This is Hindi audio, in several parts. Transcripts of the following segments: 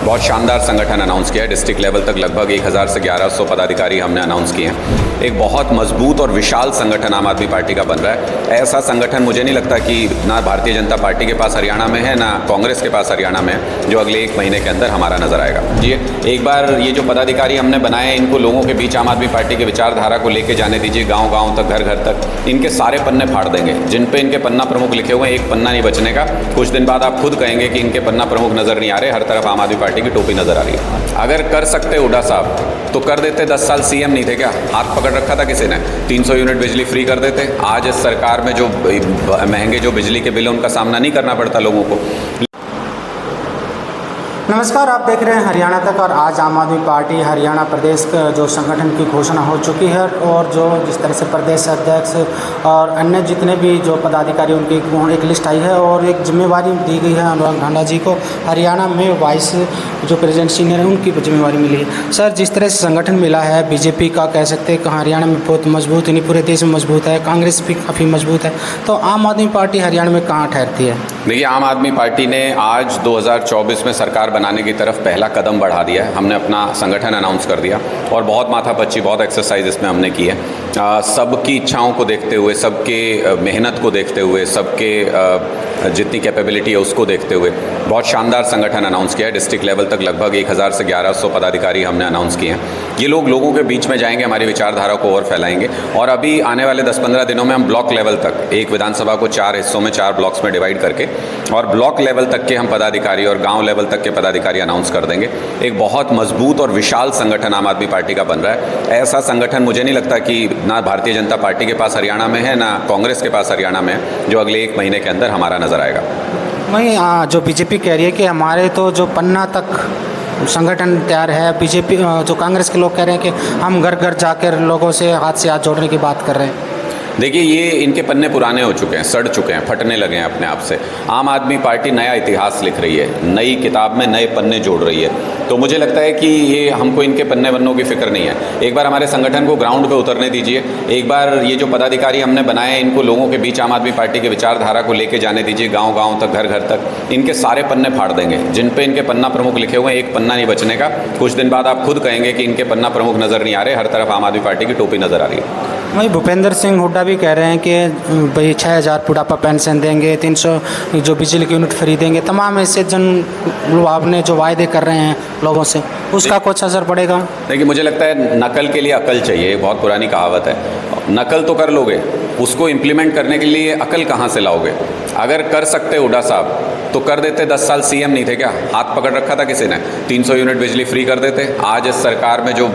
बहुत शानदार संगठन अनाउंस किया है। डिस्ट्रिक्ट लेवल तक लगभग 1000 से 1100 पदाधिकारी हमने अनाउंस किए हैं। एक बहुत मजबूत और विशाल संगठन आम आदमी पार्टी का बन रहा है। ऐसा संगठन मुझे नहीं लगता कि ना भारतीय जनता पार्टी के पास हरियाणा में है, ना कांग्रेस के पास हरियाणा में है, जो अगले 1 महीने के अंदर हमारा नजर आएगा। जी, एक बार ये जो पदाधिकारी हमने बनाए हैं, इनको लोगों के बीच आम आदमी पार्टी के विचारधारा को लेके जाने दीजिए, गाँव-गाँव तक, घर-घर तक। इनके सारे पन्ने फाड़ देंगे। जिन पे इनके पन्ना प्रमुख लिखे हुए हैं, एक पन्ना नहीं बचने का। कुछ दिन बाद आप खुद कहेंगे कि इनके पन्ना प्रमुख नजर नहीं आ रहे, हर तरफ आम आदमी पार्टी की टोपी नजर आ रही है। अगर कर सकते हुड्डा साहब तो कर देते। 10 साल सीएम नहीं थे क्या? हाथ पकड़ रखा था किसी ने? 300 यूनिट बिजली फ्री कर देते। आज इस सरकार में जो महंगे जो बिजली के बिल हैं, उनका सामना नहीं करना पड़ता लोगों को। नमस्कार, आप देख रहे हैं हरियाणा तक। और आज आम आदमी पार्टी हरियाणा प्रदेश का जो संगठन की घोषणा हो चुकी है, और जो जिस तरह से प्रदेश अध्यक्ष और अन्य जितने भी जो पदाधिकारी उनकी एक लिस्ट आई है, और एक जिम्मेवारी दी गई है अनुराग ठांडा जी को हरियाणा में वाइस जो प्रेसिडेंट सीनियर है उनकी जिम्मेवारी मिली है। सर, जिस तरह से संगठन मिला है बीजेपी का, कह सकते हैं कि हरियाणा में बहुत मजबूत, यानी पूरे देश में मजबूत है, कांग्रेस भी काफ़ी मजबूत है, तो आम आदमी पार्टी हरियाणा में कहाँ ठहरती है? देखिए, आम आदमी पार्टी ने आज 2024 में सरकार बनाने की तरफ पहला कदम बढ़ा दिया है। हमने अपना संगठन अनाउंस कर दिया और बहुत माथापच्ची, बहुत एक्सरसाइज इसमें हमने की है। सबकी इच्छाओं को देखते हुए, सबके मेहनत को देखते हुए, सबके जितनी कैपेबिलिटी है उसको देखते हुए बहुत शानदार संगठन अनाउंस किया है। डिस्ट्रिक्ट लेवल तक लगभग 1000 से 1100 पदाधिकारी हमने अनाउंस किए हैं। ये लोग लोगों के बीच में जाएंगे, हमारी विचारधारा को और फैलाएंगे, और अभी आने वाले 10-15 दिनों में हम ब्लॉक लेवल तक, एक विधानसभा को 4 हिस्सों में 4 ब्लॉक्स में डिवाइड करके, और ब्लॉक लेवल तक के हम पदाधिकारी और गाँव लेवल तक के पदाधिकारी अनाउंस कर देंगे। एक बहुत मजबूत और विशाल संगठन आम आदमी पार्टी का बन रहा है। ऐसा संगठन मुझे नहीं लगता कि ना भारतीय जनता पार्टी के पास हरियाणा में है, ना कांग्रेस के पास हरियाणा में है, जो अगले 1 महीने के अंदर हमारा नजर आएगा। वहीं जो बीजेपी कह रही है कि हमारे तो जो पन्ना तक संगठन तैयार है, बीजेपी जो कांग्रेस के लोग कह रहे हैं कि हम घर घर जाकर लोगों से हाथ जोड़ने की बात कर रहे हैं। देखिए, ये इनके पन्ने पुराने हो चुके हैं, सड़ चुके हैं, फटने लगे हैं अपने आप से। आम आदमी पार्टी नया इतिहास लिख रही है, नई किताब में नए पन्ने जोड़ रही है। तो मुझे लगता है कि ये हमको इनके पन्ने वन्नों की फिक्र नहीं है। एक बार हमारे संगठन को ग्राउंड पे उतरने दीजिए। एक बार ये जो पदाधिकारी हमने बनाए हैं, इनको लोगों के बीच आम आदमी पार्टी के विचारधारा को लेके जाने दीजिए, गाँव-गाँव तक, घर-घर तक। इनके सारे पन्ने फाड़ देंगे। जिन पे इनके पन्ना प्रमुख लिखे हुए हैं, एक पन्ना नहीं बचने का। कुछ दिन बाद आप खुद कहेंगे कि इनके पन्ना प्रमुख नज़र नहीं आ रहे, हर तरफ आम आदमी पार्टी की टोपी नज़र आ रही है। वहीं भूपेंद्र सिंह हुड्डा भी कह रहे हैं कि भाई 6000 बुढ़ापा पेंशन देंगे, 300 जो बिजली की यूनिट फ्री देंगे, तमाम ऐसे जन लाभ ने जो वायदे कर रहे हैं लोगों से, उसका कुछ असर पड़ेगा? देखिए, मुझे लगता है नकल के लिए अकल चाहिए, बहुत पुरानी कहावत है। नकल तो कर लोगे, उसको इम्प्लीमेंट करने के लिए अकल कहाँ से लाओगे? अगर कर सकते हुड्डा साहब तो कर देते। 10 साल सीएम नहीं थे क्या? हाथ पकड़ रखा था किसी ने? 300 यूनिट बिजली फ्री कर देते। आज इस सरकार में जो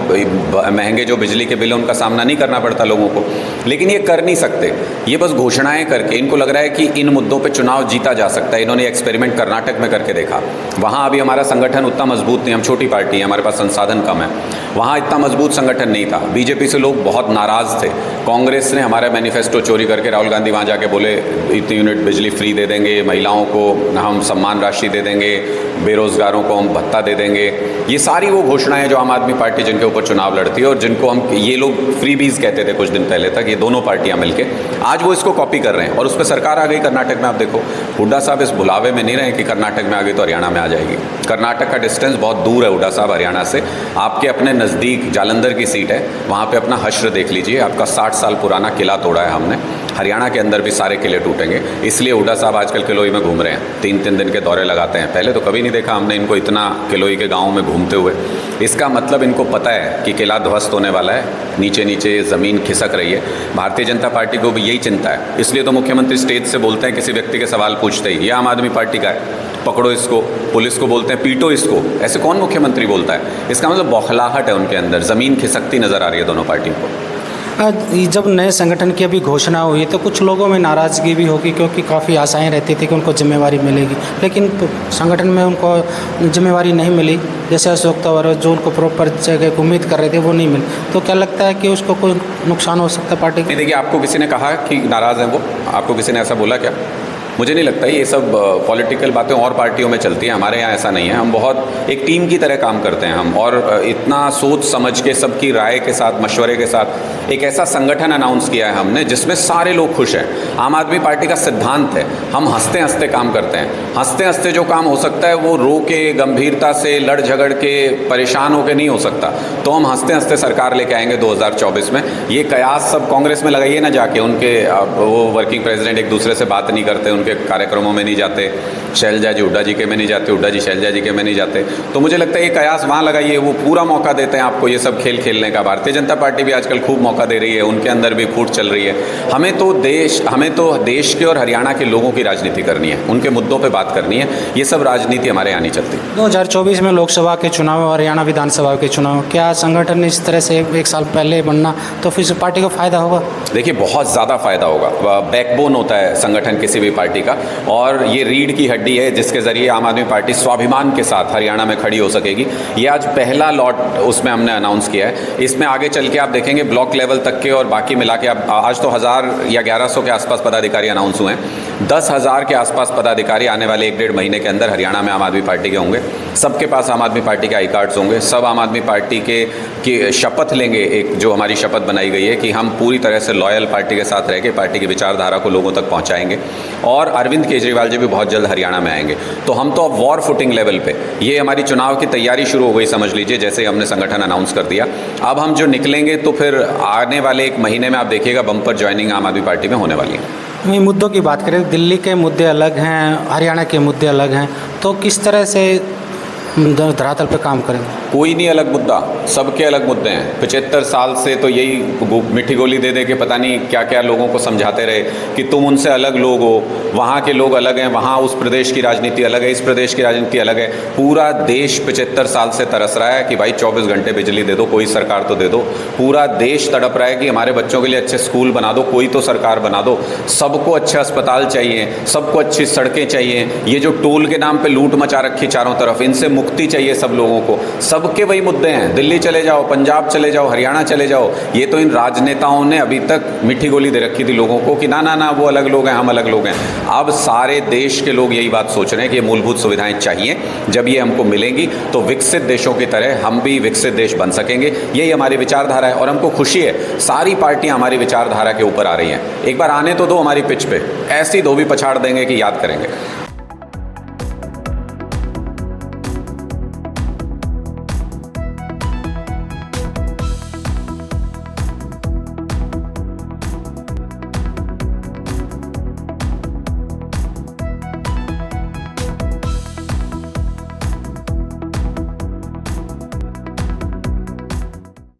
महंगे जो बिजली के बिल हैं, उनका सामना नहीं करना पड़ता लोगों को। लेकिन ये कर नहीं सकते। ये बस घोषणाएं करके इनको लग रहा है कि इन मुद्दों पे चुनाव जीता जा सकता है। इन्होंने एक्सपेरिमेंट कर्नाटक में करके देखा। वहाँ अभी हमारा संगठन उतना मजबूत नहीं, हम छोटी पार्टी है, हमारे पास संसाधन कम है। वहाँ इतना मजबूत संगठन नहीं था। बीजेपी से लोग बहुत नाराज़ थे। कांग्रेस ने हमारा मैनिफेस्टो चोरी करके, राहुल गांधी वहाँ जाके बोले इतनी यूनिट बिजली फ्री दे देंगे, महिलाओं को हम सम्मान राशि दे देंगे, बेरोजगारों को हम भत्ता दे देंगे। ये सारी वो घोषणाएं जो आम आदमी पार्टी जिनके ऊपर चुनाव लड़ती है, और जिनको हम ये लोग फ्रीबीज कहते थे कुछ दिन पहले तक, ये दोनों पार्टियां मिलके आज वो इसको कॉपी कर रहे हैं। और उस पर सरकार आ गई कर्नाटक में। आप देखो, हुड्डा साहब इस बुलावे में नहीं रहे कि कर्नाटक में आ गई तो हरियाणा में आ जाएगी। कर्नाटक का डिस्टेंस बहुत दूर है हुड्डा साहब हरियाणा से। आपके अपने नज़दीक जालंधर की सीट है, वहाँ पर अपना हश्र देख लीजिए। आपका 60 साल पुराना किला तोड़ा है हमने। हरियाणा के अंदर भी सारे किले टूटेंगे। इसलिए हुड्डा साहब आजकल किलोई में घूम रहे हैं, 3-3 दिन के दौरे लगाते हैं। पहले तो कभी नहीं देखा हमने इनको इतना किलोई के गाँव में घूमते हुए। इसका मतलब इनको पता है कि किला ध्वस्त होने वाला है, नीचे नीचे ज़मीन खिसक रही है। भारतीय जनता पार्टी को भी यही चिंता है। इसलिए तो मुख्यमंत्री स्टेज से बोलते हैं, किसी व्यक्ति के सवाल पूछते ही, ये आम आदमी पार्टी का है, पकड़ो इसको। पुलिस को बोलते हैं पीटो इसको। ऐसे कौन मुख्यमंत्री बोलता है? इसका मतलब बौखलाहट है उनके अंदर, ज़मीन खिसकती नज़र आ रही है दोनों पार्टियों को। जब नए संगठन की अभी घोषणा हुई तो कुछ लोगों में नाराज़गी भी होगी, क्योंकि काफ़ी आशाएं रहती थी कि उनको जिम्मेवारी मिलेगी, लेकिन संगठन में उनको जिम्मेवारी नहीं मिली। जैसे अशोक तंवर जो उनको प्रॉपर जगह उम्मीद कर रहे थे वो नहीं मिली। तो क्या लगता है कि उसको कोई नुकसान हो सकता है पार्टी को? देखिए, आपको किसी ने कहा कि नाराज़ हैं वो? आपको किसी ने ऐसा बोला क्या? मुझे नहीं लगता ये सब पॉलिटिकल बातें और पार्टियों में चलती हैं, हमारे यहाँ ऐसा नहीं है। हम बहुत एक टीम की तरह काम करते हैं हम, और इतना सोच समझ के सबकी राय के साथ, मशवरे के साथ एक ऐसा संगठन अनाउंस किया है हमने जिसमें सारे लोग खुश हैं। आम आदमी पार्टी का सिद्धांत है हम हंसते हंसते काम करते हैं। हंसते हंसते जो काम हो सकता है वो रो के, गंभीरता से, लड़ झगड़ के, परेशान होकर नहीं हो सकता। तो हम हंसते हंसते सरकार लेके आएंगे 2024 में। ये कयास सब कांग्रेस में लगाइए ना जाके, उनके वो वर्किंग प्रेसिडेंट एक दूसरे से बात नहीं करते, उनके कार्यक्रमों में नहीं जाते, शैलजा जी हुड्डा जी के में नहीं जाते, हुड्डा जी शैलजा जी के में नहीं जाते। तो मुझे लगता है ये कयास वहाँ लगाइए, वो पूरा मौका देते हैं आपको ये सब खेल खेलने का। भारतीय जनता पार्टी भी आजकल खूब मौका दे रही है, उनके अंदर भी फूट चल रही है। हमें तो देश के और हरियाणा के लोगों की राजनीति करनी है, उनके मुद्दों पे बात करनी है। ये सब राजनीति हमारे यहाँ नहीं चलती। 2024 में लोकसभा के चुनाव और हरियाणा विधानसभा के चुनाव, क्या संगठन इस तरह से एक साल पहले बनना तो फिर से पार्टी को फ़ायदा होगा? देखिए बहुत ज़्यादा फ़ायदा होगा। बैकबोन होता है संगठन किसी भी पार्टी का, और ये रीढ़ की हड्डी है जिसके ज़रिए आम आदमी पार्टी स्वाभिमान के साथ हरियाणा में खड़ी हो सकेगी। ये आज पहला लॉट उसमें हमने अनाउंस किया है। इसमें आगे चल के आप देखेंगे ब्लॉक लेवल तक के और बाकी मिला के अब आज तो 1000 या 1100 के आसपास पदाधिकारी अनाउंस हुए हैं। 10,000 के आसपास पदाधिकारी आने वाले 1-1.5 महीने के अंदर हरियाणा में आम आदमी पार्टी के होंगे। सबके पास आम आदमी पार्टी के आई कार्ड्स होंगे। सब आम आदमी पार्टी की शपथ लेंगे, एक जो हमारी शपथ बनाई गई है कि हम पूरी तरह से लॉयल पार्टी के साथ रह के पार्टी की विचारधारा को लोगों तक पहुंचाएंगे। और अरविंद केजरीवाल जी भी बहुत जल्द हरियाणा में आएंगे। तो हम तो अब वॉर फुटिंग लेवल पे, ये हमारी चुनाव की तैयारी शुरू हो गई समझ लीजिए, जैसे ही हमने संगठन अनाउंस कर दिया। अब हम जो निकलेंगे तो फिर आने वाले 1 महीने में आप देखिएगा बम्पर ज्वाइनिंग आम आदमी पार्टी में होने वाली है। वहीं मुद्दों की बात करें, दिल्ली के मुद्दे अलग हैं, हरियाणा के मुद्दे अलग हैं, तो किस तरह से धरातल पे काम करेंगे? कोई नहीं अलग मुद्दा, सबके अलग मुद्दे हैं। 75 साल से तो यही मिठी गोली दे दे के पता नहीं क्या क्या लोगों को समझाते रहे कि तुम उनसे अलग लोग हो, वहाँ के लोग अलग हैं, वहाँ उस प्रदेश की राजनीति अलग है, इस प्रदेश की राजनीति अलग है। पूरा देश 75 साल से तरस रहा है कि भाई 24 घंटे बिजली दे दो, कोई सरकार तो दे दो। पूरा देश तड़प रहा है कि हमारे बच्चों के लिए अच्छे स्कूल बना दो, कोई तो सरकार बना दो। सबको अच्छे अस्पताल चाहिए, सबको अच्छी सड़कें चाहिए। ये जो टोल के नाम पर लूट मचा रखी चारों तरफ, इनसे मुक्ति चाहिए सब लोगों को। सबके वही मुद्दे हैं। दिल्ली चले जाओ, पंजाब चले जाओ, हरियाणा चले जाओ। ये तो इन राजनेताओं ने अभी तक मीठी गोली दे रखी थी लोगों को कि ना ना ना वो अलग लोग हैं, हम अलग लोग हैं। अब सारे देश के लोग यही बात सोच रहे हैं कि ये मूलभूत सुविधाएं चाहिए। जब ये हमको मिलेंगी तो विकसित देशों की तरह हम भी विकसित देश बन सकेंगे। यही हमारी विचारधारा है और हमको खुशी है सारी पार्टियां हमारी विचारधारा के ऊपर आ रही हैं। एक बार आने तो दो हमारी पिच पे, ऐसी धोबी पछाड़ देंगे कि याद करेंगे।